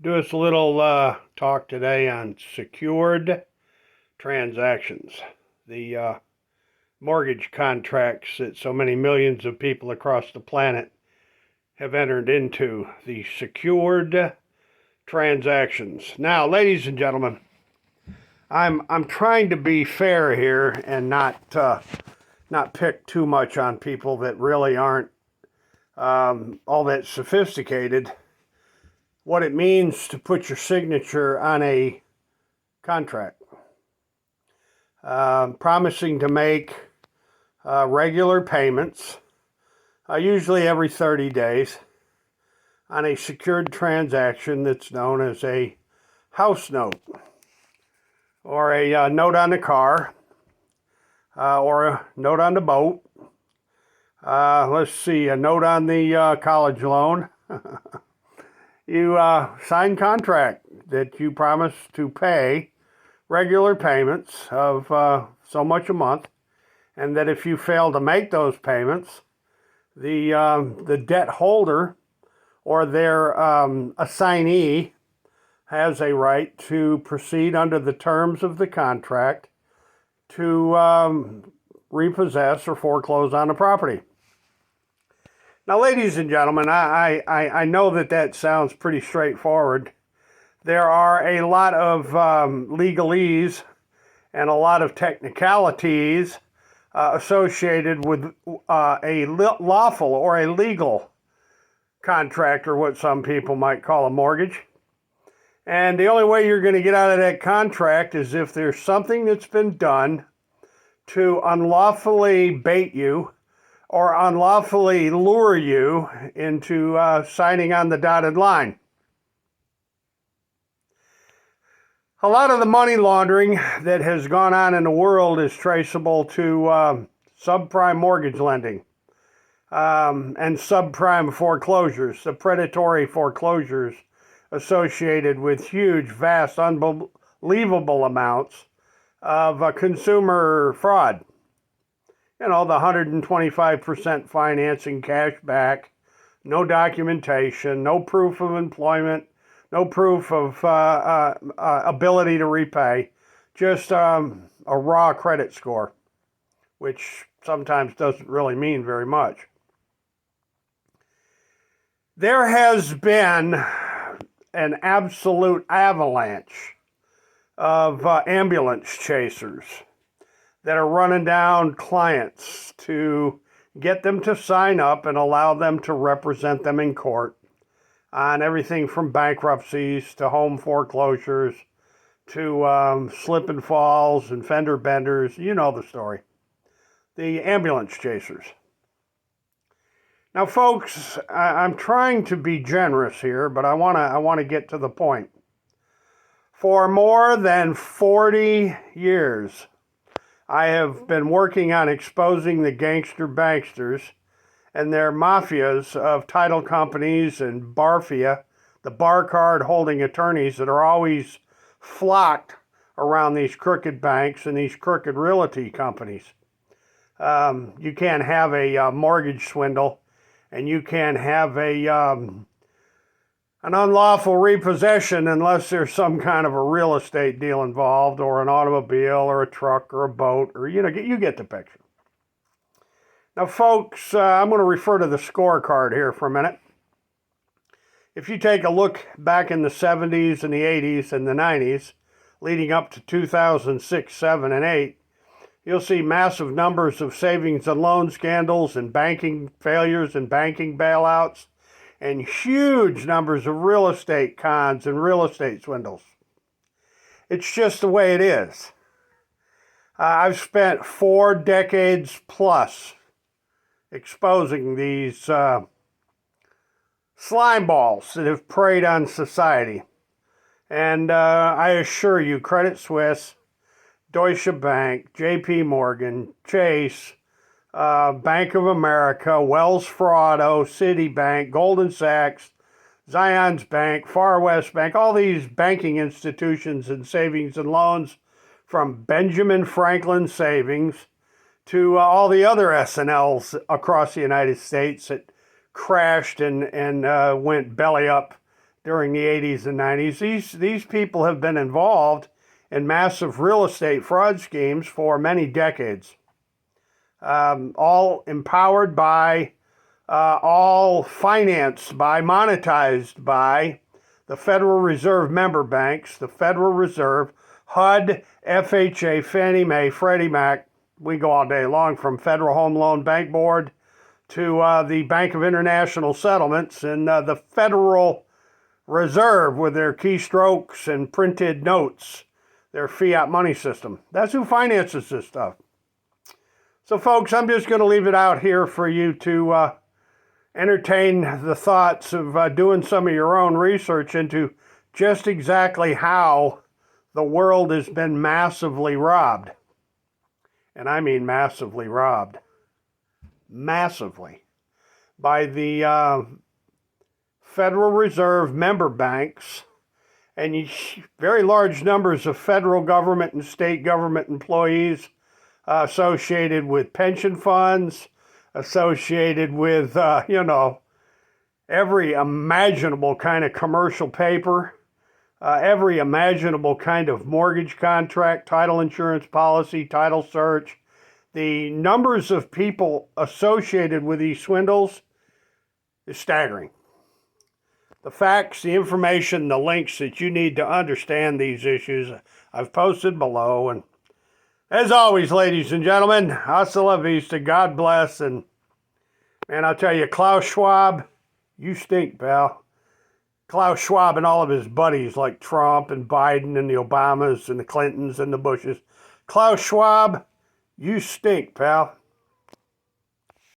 Do us a little talk today on secured transactions, the mortgage contracts that so many millions of people across the planet have entered into, the secured transactions. Now, ladies and gentlemen, I'm trying to be fair here and not pick too much on people that really aren't all that sophisticated. What it means to put your signature on a contract, promising to make regular payments, usually every 30 days, on a secured transaction that's known as a house note, or a note on the car, or a note on the boat. Let's see, a note on the college loan. You sign contract that you promise to pay regular payments of so much a month, and that if you fail to make those payments, the debt holder or their assignee has a right to proceed under the terms of the contract to repossess or foreclose on the property. Now, ladies and gentlemen, I know that sounds pretty straightforward. There are a lot of legalese and a lot of technicalities associated with a lawful or a legal contract, or what some people might call a mortgage. And the only way you're going to get out of that contract is if there's something that's been done to unlawfully bait you or unlawfully lure you into signing on the dotted line. A lot of the money laundering that has gone on in the world is traceable to subprime mortgage lending and subprime foreclosures, the predatory foreclosures associated with huge, vast, unbelievable amounts of consumer fraud. You know, the 125% financing, cash back, no documentation, no proof of employment, no proof of ability to repay, just a raw credit score, which sometimes doesn't really mean very much. There has been an absolute avalanche of ambulance chasers that are running down clients to get them to sign up and allow them to represent them in court on everything from bankruptcies to home foreclosures to slip and falls and fender benders. You know the story. The ambulance chasers. Now, folks, I'm trying to be generous here, but I want to get to the point. For more than 40 years, I have been working on exposing the gangster banksters and their mafias of title companies and barfia, the bar card holding attorneys that are always flocked around these crooked banks and these crooked realty companies. You can't have a mortgage swindle, and you can't have an unlawful repossession unless there's some kind of a real estate deal involved, or an automobile, or a truck, or a boat, or you get the picture. Now, folks, I'm going to refer to the scorecard here for a minute. If you take a look back in the 70s and the 80s and the 90s, leading up to 2006, 7, and 8, you'll see massive numbers of savings and loan scandals and banking failures and banking bailouts, and huge numbers of real estate cons and real estate swindles. It's just the way it is. I've spent 4 decades plus exposing these slime balls that have preyed on society. And I assure you, Credit Suisse, Deutsche Bank, JP Morgan, Chase, Bank of America, Wells Fargo, Citibank, Goldman Sachs, Zions Bank, Far West Bank, all these banking institutions and savings and loans, from Benjamin Franklin Savings to all the other S&Ls across the United States that crashed and went belly up during the 80s and 90s. These people have been involved in massive real estate fraud schemes for many decades, all empowered by, all financed by, monetized by the Federal Reserve member banks, the Federal Reserve, HUD, FHA, Fannie Mae, Freddie Mac. We go all day long, from Federal Home Loan Bank Board to the Bank of International Settlements, and the Federal Reserve with their keystrokes and printed notes, their fiat money system. That's who finances this stuff. So folks, I'm just going to leave it out here for you to entertain the thoughts of doing some of your own research into just exactly how the world has been massively robbed. And I mean massively robbed. Massively. By the Federal Reserve member banks and very large numbers of federal government and state government employees associated with pension funds, associated with, every imaginable kind of commercial paper, every imaginable kind of mortgage contract, title insurance policy, title search. The numbers of people associated with these swindles is staggering. The facts, the information, the links that you need to understand these issues, I've posted below. And as always, ladies and gentlemen, hasta la vista, God bless. And man, I'll tell you, Klaus Schwab, you stink, pal. Klaus Schwab and all of his buddies like Trump and Biden and the Obamas and the Clintons and the Bushes. Klaus Schwab, you stink, pal.